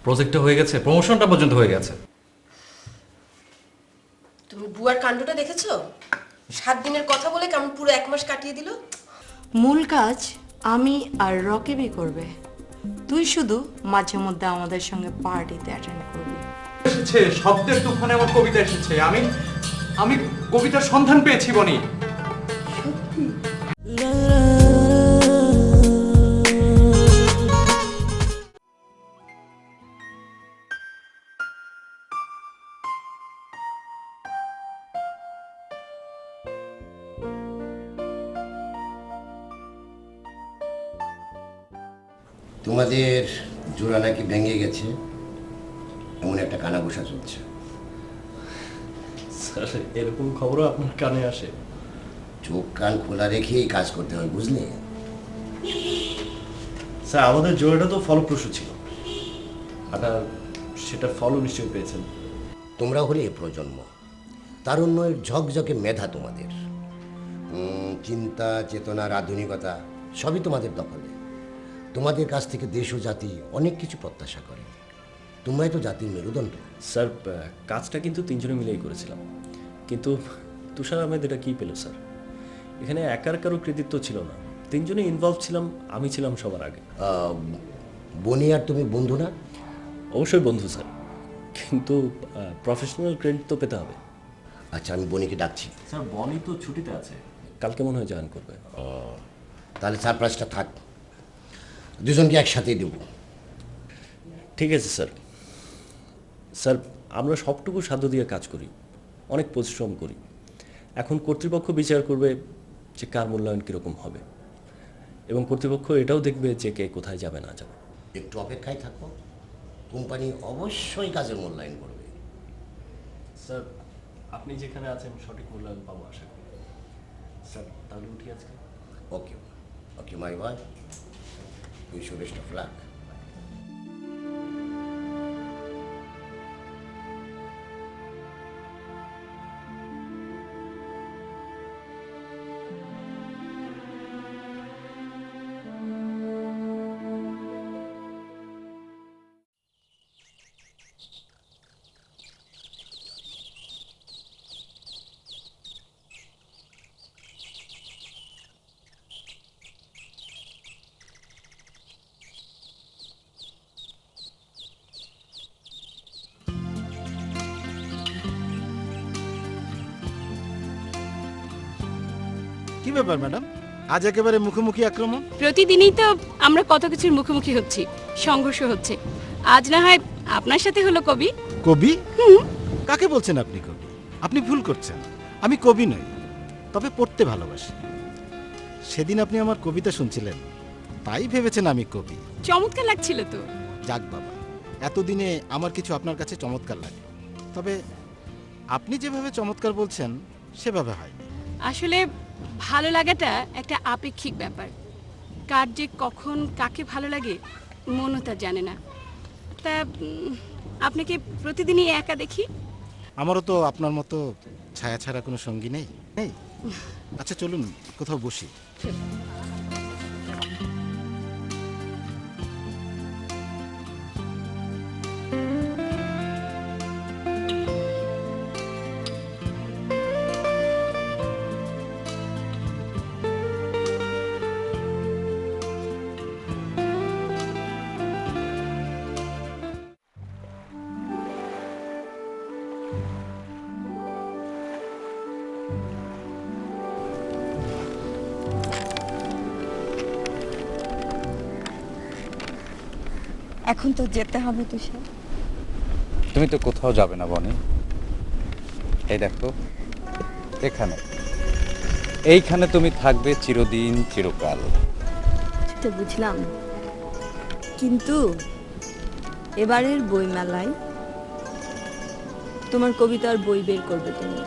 প্রজেক্টটা হয়ে গেছে, প্রমোশনটা পর্যন্ত হয়ে গেছে। তুমি বুয়ার কাণ্ডটা দেখেছো? 7 দিনের কথা বলে কেমন পুরো 1 মাস কাটিয়ে দিল। মূল কাজ আমি আর রকিবই করবে, তুই শুধু মাঝে মধ্যে আমাদের সঙ্গে পার্টিতে অ্যাটেন্ড করবি। এসেছে শব্দের তুফানে আমার কবিতা এসেছে। আমি আমি কবিতার সন্ধান পেয়েছি বনি। তোমাদের জোড়া নাকি ভেঙে গেছে, এমন একটা কানাঘুষা চলছে। স্যার এরকম খবরও আপনার কানে আসে? চোখ কান খোলা রেখেই কাজ করতে হয়, বুঝলে? স্যার আমাদের জোড়াটা তো ফলপ্রসূ ছিল, আর সেটা ফলও নিশ্চয়ই পেয়েছেন। তোমরা হলে এ প্রজন্ম, তারুণ্যের ঝকঝকে মেধা তোমাদের, চিন্তা চেতনার আধুনিকতা সবই তোমাদের দখলে। তোমাদের কাছ থেকে দেশ ও জাতি অনেক কিছু প্রত্যাশা করে। তোমরাই তো জাতির মেরুদণ্ড। স্যার কাজটা কিন্তু তিনজনে মিলেই করেছিলাম, কিন্তু তুষার আহমেদ এটা কী পেল স্যার? এখানে একার কারো কৃতিত্ব ছিল না, তিনজনে ইনভলভ ছিলাম, আমি ছিলাম সবার আগে। বনি আর তুমি বন্ধু না? অবশ্যই বন্ধু স্যার, কিন্তু প্রফেশনাল ক্রেডিট তো পেতে হবে। আচ্ছা, আমি বনিকে ডাকছি। স্যার বনি তো ছুটিতে আছে, কালকে মনে হয় জয়েন করবে। তাহলে সারপ্রাইজটা থাক, দুজনকে একসাথেই দেবো। ঠিক আছে স্যার। স্যার আমরা সবটুকু সাধ্য দিয়ে কাজ করি, অনেক পরিশ্রম করি। এখন কর্তৃপক্ষ বিচার করবে যে কার মূল্যায়ন কীরকম হবে, এবং কর্তৃপক্ষ এটাও দেখবে যে কে কোথায় যাবে না যাবে। একটু অপেক্ষায় থাকো, কোম্পানি অবশ্যই কাজের মূল্যায়ন করবে। স্যার আপনি যেখানে আছেন সঠিক মূল্যায়ন পাবো আশা করি। স্যার তাহলে উঠি আজকে। Okay okay my boy, wish you best of luck. কি ব্যাপার ম্যাডাম, আজ একেবারে মুখোমুখি আক্রমণ? প্রতিদিনই তো আমরা কত কিছুর মুখোমুখি হচ্ছি, সংঘর্ষ হচ্ছে। আজ না হয় আপনার সাথে হলো কবি। কবি? কাকে বলছেন আপনি কবি? আপনি ভুল করছেন, আমি কবি নই, তবে পড়তে ভালোবাসি। সেদিন আপনি আমার কবিতা শুনছিলেন, তাই ভেবেছেন আমি কবি। চমৎকার লাগছিল তো। যাক বাবা, এতদিনে আমার কিছু আপনার কাছে চমৎকার লাগে, তবে আপনি যেভাবে চমৎকার বলছেন সেভাবে হয়নি। আসলে ভালো লাগাটা একটা আপেক্ষিক ব্যাপার, কার যে কখন কাকে ভালো লাগে মনও তা জানে না। তা আপনাকে প্রতিদিনই একা দেখি। আমারও তো আপনার মতো ছায়া ছাড়া কোনো সঙ্গী নেই। আচ্ছা চলুন কোথাও বসি। এখন তো যেতে হবে তুষার। তুমি তো কোথাও যাবে না বনি। এই দেখো এখানে, এইখানে তুমি থাকবে চিরদিন চিরকাল। তো বুঝলাম, কিন্তু এবারের বই মেলায় তোমার কবিতার বই বের করবে তুমি,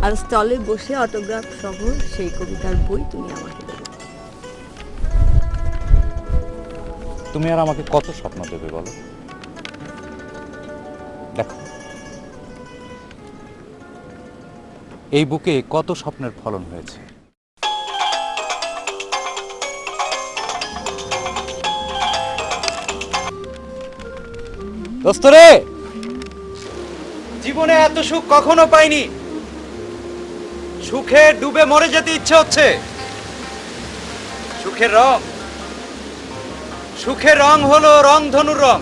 আর স্টলে বসে অটোগ্রাফ সহ সেই কবিতার বই তুমি আমাকে দেবে। তুমি আর আমাকে কত স্বপ্ন দেবে বলো? দেখো এই বুকে কত স্বপ্নের ফলন হয়েছে। দোস্ত রে, জীবনে এত সুখ কখনো পাইনি। সুখে ডুবে মরে যেতে ইচ্ছে হচ্ছে। সুখের রং হলো রংধনুর রং।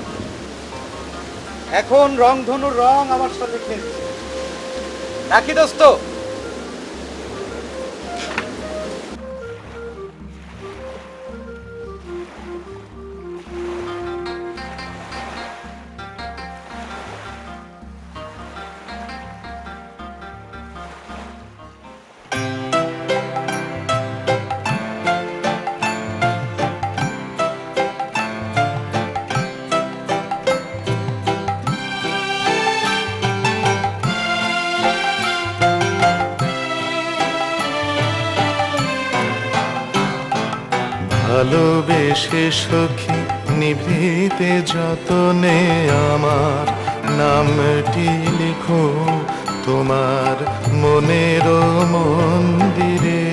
এখন রংধনুর রং আমার সাথে খেলছে। রাখি দোস্ত। ভালোবেসে সখী নিভৃতে যতনে আমার নামটি লিখো তোমার মনের মন্দিরে।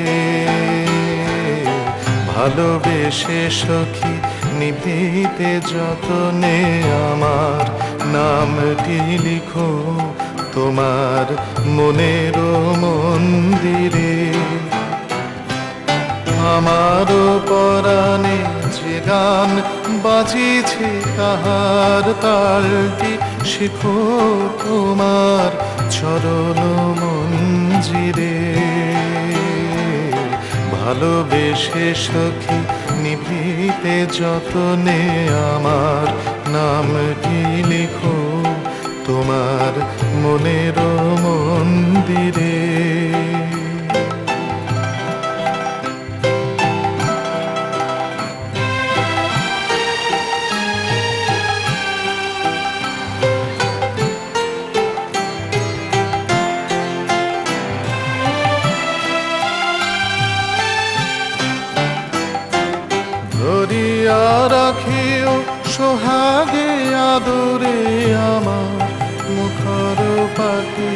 ভালোবেসে সখী নিভৃতে যতনে আমার নামটি লিখো তোমার মনের মন্দিরে। আমার পরাণে যে গান বাজিছে তাহার তালটি শিখো তোমার চরণ মঞ্জিরে। ভালোবেসে সখী নিভৃতে যতনে আমার নামটি লিখো তোমার মনের মন্দিরে। ধরিয়া রাখিও সোহাগে আদরে আমার মুখর পাখি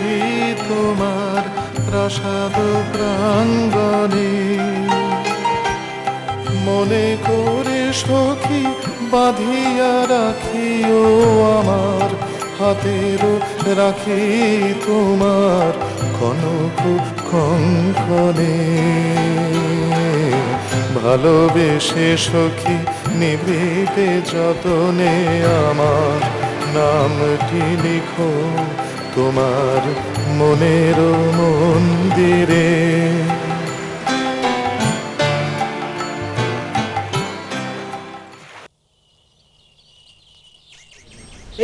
তোমার প্রাসাদ প্রাঙ্গণে। মনে করে সখী বাঁধিয়া রাখিও আমার হাতের রাখি তোমার কনক কঙ্কণে। ভালোবেসে সখী নিভৃতে যতনে আমার নামটি লিখো তোমার মনের মন্দিরে।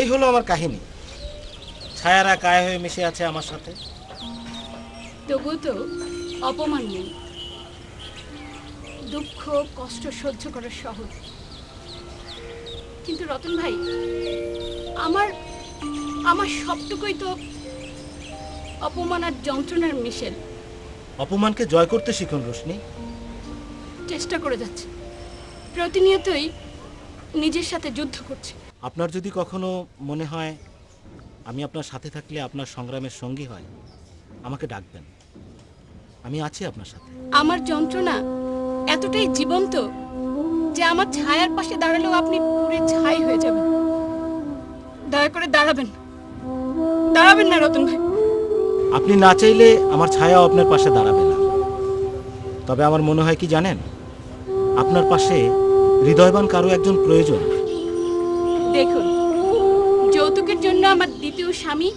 এই হলো আমার কাহিনী। ছায়ারা কায় হয়ে মিশে আছে আমার সাথে। তবু তো অপমান নেই। দুঃখ কষ্ট সহ্য করা সহজ, কিন্তু রতন ভাই আমার আমার সবটুকুই তো অপমান আর যন্ত্রণার মিশেল। অপমানকে জয় করতে শিখুন রোশনি। চেষ্টা করে যাচ্ছে, প্রতিনিয়তই নিজের সাথে যুদ্ধ করছে। আপনার যদি কখনো মনে হয় আমি আপনার সাথে থাকলে আপনার সংগ্রামের সঙ্গী হয়, আমাকে ডাকবেন, আমি আছি আপনার সাথে। আমার যন্ত্রণা এতটাই জীবন্ত যে আমার ছায়ার পাশে দাঁড়ালেও আপনি পুরো ছাই হয়ে যাবেন। দয়া করে দাঁড়াবেন না রতন ভাই। আপনি না চাইলে আমার ছায়াও আপনার পাশে দাঁড়াবে না। তবে আমার মনে হয় কি জানেন, আপনার পাশে হৃদয়বান কারো একজন প্রয়োজন। দেখুন, যৌতুকের জন্য আমার দ্বিতীয় স্বামী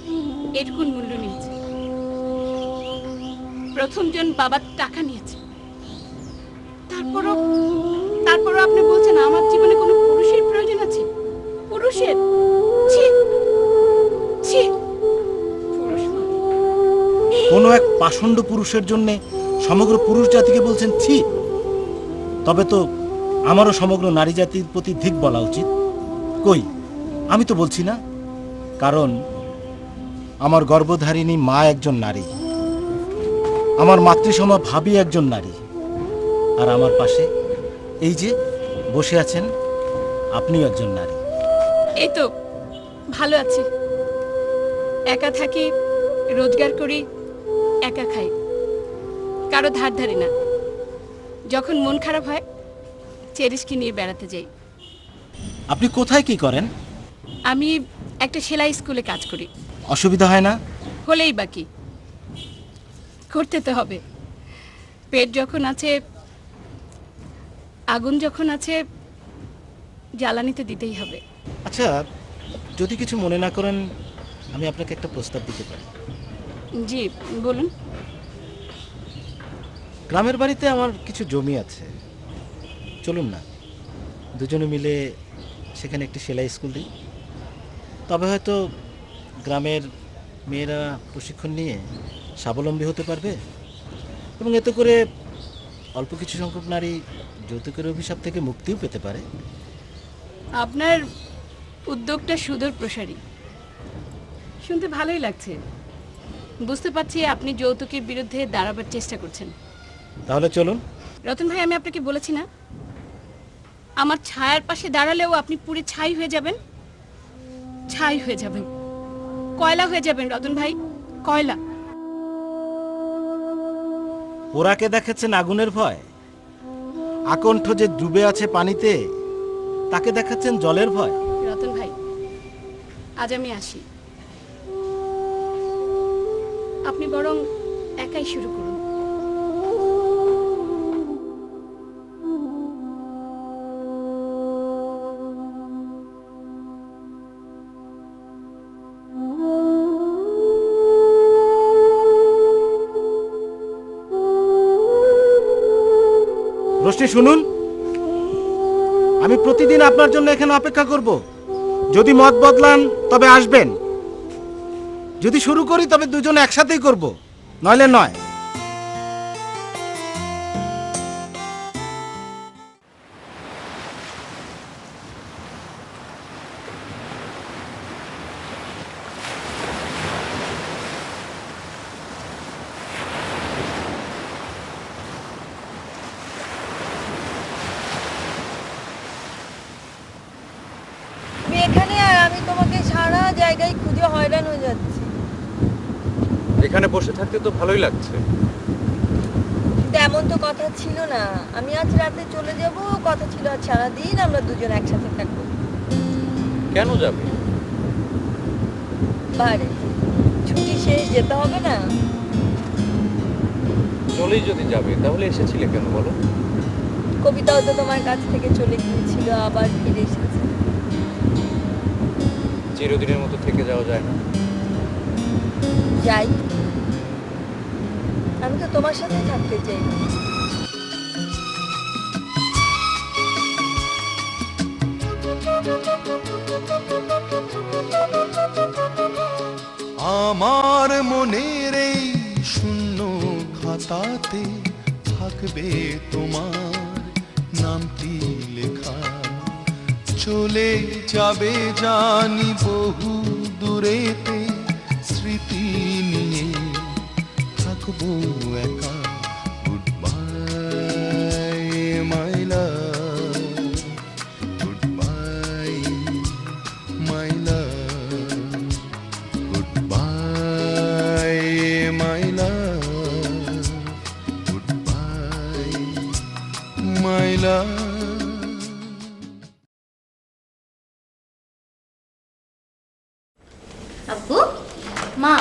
এরকম মূল্য নিয়েছে। প্রথমজন বাবার টাকা নিয়েছে, তারপরও আপনি বলছেন আমার জীবনে কোনো পুরুষের প্রয়োজন আছে। পুরুষের? ছি ছি, পুরুষ কোনো এক পাষণ্ড পুরুষের জন্য সমগ্র পুরুষ জাতিকে বলছেন ছি? তবে তো আমারও সমগ্র নারী জাতির প্রতি ধিক বলা উচিত। কই, আমি তো বলছি না। কারণ আমার গর্ভধারিণী মা একজন নারী, আমার মাতৃসমা ভাবী একজন নারী, আর আমার পাশে এই যে বসে আছেন আপনিও একজন নারী। এই তো ভালো আছি, একা থাকি, রোজগার করি, একা খাই, কারো ধার ধারি না। যখন মন খারাপ হয় চেরিশকে নিয়ে বেড়াতে যাই। আপনি কোথায় কি করেন? আমি একটা সেলাই স্কুলে কাজ করি। অসুবিধা হয় না? হলেই বাকি, করতে তো হবে। পেট যখন আছে, আগুন যখন আছে, জ্বালানি তো দিতেই হবে। আচ্ছা, যদি কিছু মনে না করেন আমি আপনাকে একটা প্রস্তাব দিতে পারি। জি বলুন। গ্রামের বাড়িতে আমার কিছু জমি আছে, চলুন না দুজনে মিলে সেখানে একটি সেলাই স্কুল দিই। তবে হয়তো গ্রামের মেয়েরা প্রশিক্ষণ নিয়ে স্বাবলম্বী হতে পারবে এবং এতে করে অল্প কিছু সংখ্যক নারী যৌতুকের অভিশাপ থেকে মুক্তিও পেতে পারে। আপনার উদ্যোগটা সুদূর প্রসারী, শুনতে ভালোই লাগছে। বুঝতে পারছি আপনি যৌতুকের বিরুদ্ধে দাঁড়াবার চেষ্টা করছেন। তাহলে চলুন। রতন ভাই, আমি আপনাকে বলেছি না, আমার ছায়ার পাশে দাঁড়ালেও আপনি পুরো ছাই হয়ে যাবেন। ছাই হয়ে যাবেন, কয়লা হয়ে যাবেন রতন ভাই, কয়লা। পোড়াকে দেখেছেন আগুনের ভয়, আকণ্ঠ যে ডুবে আছে পানিতে তাকে দেখাচ্ছেন জলের ভয়। রতন ভাই, আজ আমি আসি, আপনি বরং একাই শুরু করুন। রোশনি শুনুন, আমি প্রতিদিন আপনার জন্য এখানে অপেক্ষা করব। যদি মত বদলান তবে আসবেন, যদি শুরু করি তবে দুজনে একসাথেই করব, নইলে নয়। এখানে আর আমি তোমাকে সারা জায়গায় খুঁজে হয়রান হয়ে যাচ্ছি। এখানে বসে থাকতে তো ভালোই লাগছে। কিন্তু এমন তো কথা ছিল না, আমি আজ রাতে চলে যাব, কথা ছিল আজ সারাদিন আমরা দুজন একসাথে থাকবো। কেন যাবে? বারে ছুটি শেষ, যেতে হবে না? চলেই যদি যাবে তাহলে এসেছিলে কেন বলো? কবিতাও তো তোমার কাছ থেকে চলে গিয়েছিল, আবার ফিরে এসেছে। চিরদিনের মতো থেকে যাওয়া যায় না। যাই, আমি তো তোমার সাথে থাকতে চাই। আমার মনের এই শূন্য খাতাতে থাকবে তোমার নামটি লেখা। চলে যাবে জানি বহু দূরেতে, স্মৃতি নিয়ে থাকবো একা। Good bye my love, good bye my love, good bye my love, good bye my love. আব্বু, মা,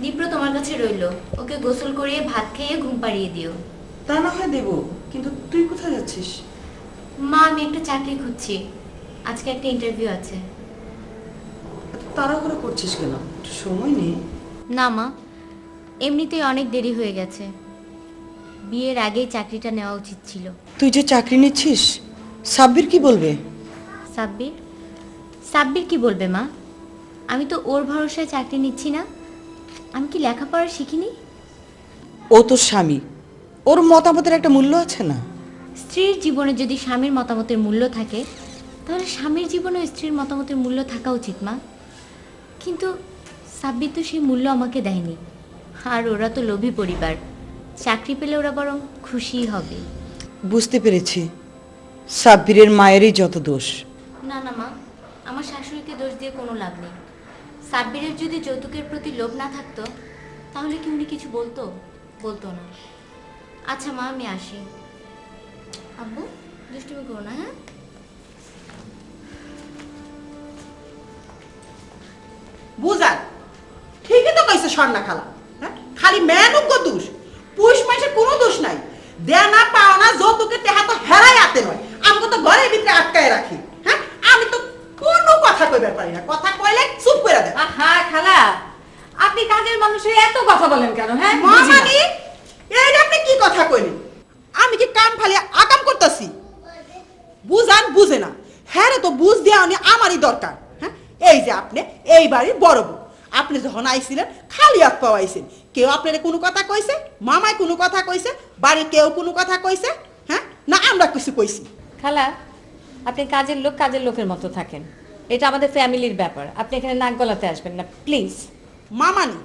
দীপ্র তোমার কাছে রইলো, ওকে গোসল করিয়ে ভাত খেয়ে ঘুম পাড়িয়ে দিও। তা না হয় দেবো, কিন্তু তুই কোথায় যাচ্ছিস? মা, আমি একটা চাকরি খুঁজছি, আজকে একটা ইন্টারভিউ আছে। তাড়াহুড়ো করছিস কেন? সময় নেই। না মা, এমনিতেই অনেক দেরি হয়ে গেছে, বিয়ের আগেই চাকরিটা নেওয়া উচিত ছিল। তুই যে চাকরি নিচ্ছিস, সাব্বির কি বলবে? সাব্বির? সাব্বির কি বলবে মা? আমি তো ওর ভরসায় চাকরি নিচ্ছি না। আমি কি লেখাপড়া শিখিনি? ও তোর স্বামী, ওর মতামতের একটা মূল্য আছে না? স্ত্রীর জীবনে যদি স্বামীর মতামতের মূল্য থাকে, তাহলে স্বামীর জীবনেও স্ত্রীর মতামতের মূল্য থাকা উচিত মা। কিন্তু সাব্বির তো সেই মূল্য আমাকে দেয়নি। আর ওরা তো লোভী পরিবার, চাকরি পেলে ওরা বরং খুশিই হবে। বুঝতে পেরেছি, সাব্বিরের মায়েরই যত দোষ। না না মা, আমার শাশুড়িকে দোষ দিয়ে কোনো লাভ নেই। সাব্বিরের যদি যৌতুকের প্রতি লোভ না থাকতো, তাহলে কি উনি কিছু বলতো? বলতো না। আচ্ছা মা, আমি আসি। আব্বু, দুষ্টুমি করো না, হ্যাঁ? বুঝান ঠিকই তো কইছে স্বর্ণা খালা, হ্যাঁ খালি মেনুক দোষ, পুষ মাসের কোনো দোষ নাই। দেনা পাওনা যৌতুকে তেহা তো হেরাই আতে নয়, আমাকে তো ঘরের ভিতরে আটকায় রাখি। হ্যাঁ আমি তো কোনো কথা কইবার পারি না, কথা কইলে চুপ করে দেয়। হ্যাঁ খালা, আপনি কাজের মানুষের এত কথা বলেন কেন? হ্যাঁ মামানি এইটা আপনি কি কথা কইলেন? আমি কি কাম ফালিয়া আকাম করতেছি? বুঝান বুঝে না, হ্যাঁ রে তো বুঝ দেওয়া আমারই দরকার। হ্যাঁ এই যে আপনি এই বাড়ির বড় বউ, আপনি যখন আইছিলেন খালি হাত পাওয়াইছেন, কেউ আপনার কোনো কথা কইছে? মামায় কোনো কথা কইছে? বাড়ির কেউ কোনো কথা কইছে? হ্যাঁ না আমরা কিছু কইছি? খালা, আপনি কাজের লোক কাজের লোকের মতো থাকেন, এটা আমাদের ফ্যামিলির ব্যাপার, আপনি এখানে নাক গলাতে আসবেন না প্লিজ। মামানি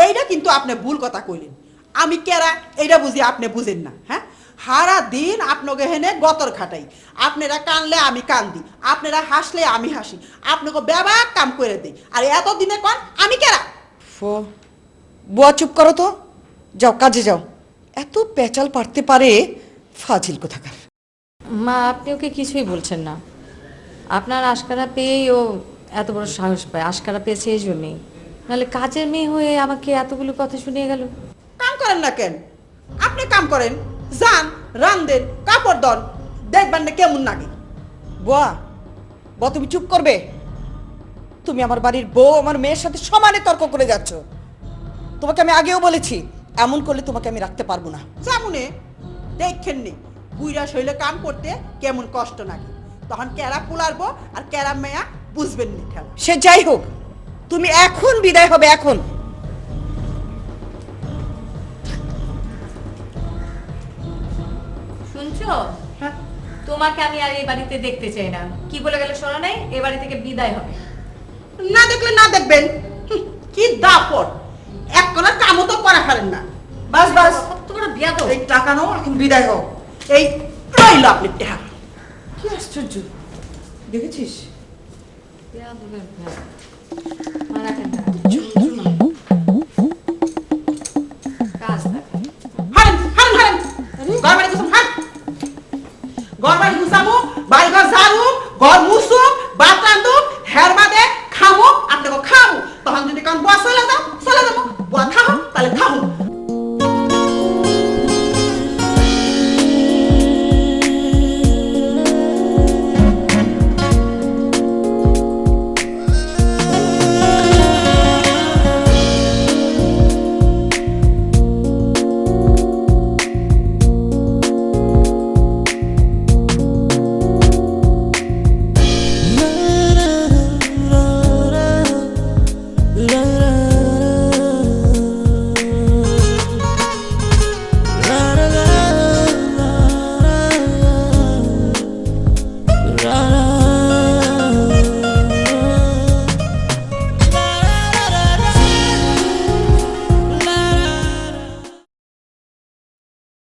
এইটা কিন্তু আপনি ভুল কথা কইলেন। আমি কেরা এইটা বুঝি আপনি বুঝেন না। হ্যাঁ সারা দিন আপনাকে হেনে গতর খাটাই, আপনারা কানলে আমি কান্দি, আপনারা হাসলে আমি হাসি, আপনাকে ব্যবহার কাম করে দিই, আর এত দিনে কন আমি কেরা? বুয়া চুপ করো তো, যাও কাজে যাও। এত পেঁচাল পারতে পারে ফাজিল কোথাকার। মা আপনি ওকে কিছুই বলছেন না, আপনার আশকারা পেয়েই ও এত বড় সাহস পায়, আশকারা পেয়েছে এই জন্যেই, নাহলে কাজের মেয়ে হয়ে আমাকে এতগুলো কথা শুনিয়ে গেল। কাম করেন না কেন? আপনি কাম করেন, যান রান্ধেন, কাপড় দন, দেখবেন না কেমন লাগে। বুয়া বুয়া তুমি চুপ করবে? তুমি আমার বাড়ির বউ, আমার মেয়ের সাথে সমানে তর্ক করে যাচ্ছ। তোমাকে আমি আগেও বলেছি এমন করলে তোমাকে আমি রাখতে পারবো না। যেমনে দেখেন নি বুইরা শৈলে কাম করতে কেমন কষ্ট লাগে, তখন কেরা পুলারবো আর কেরা মেয়া বুঝবেন নি খেলা। সে যাই হোক, তুমি এখন বিদায় হবে। এখন শুনছো? তোমাকে আমি আর এই বাড়িতে দেখতে চাই না। কি বলে গেল শোনো নাই? এই বাড়ি থেকে বিদায় হবে। না দেখলে না দেখবেন, কি দাপট, এক কোনার কামও তো করা ফেলেন না। বাস বাস, তোমরা বিয়া দাও, এই টাকা নাও, এখন বিদায় হোক। এই রইল আপনি টাকা। কি আশ্চর্য দেখেছিস? বিয়া দেবে।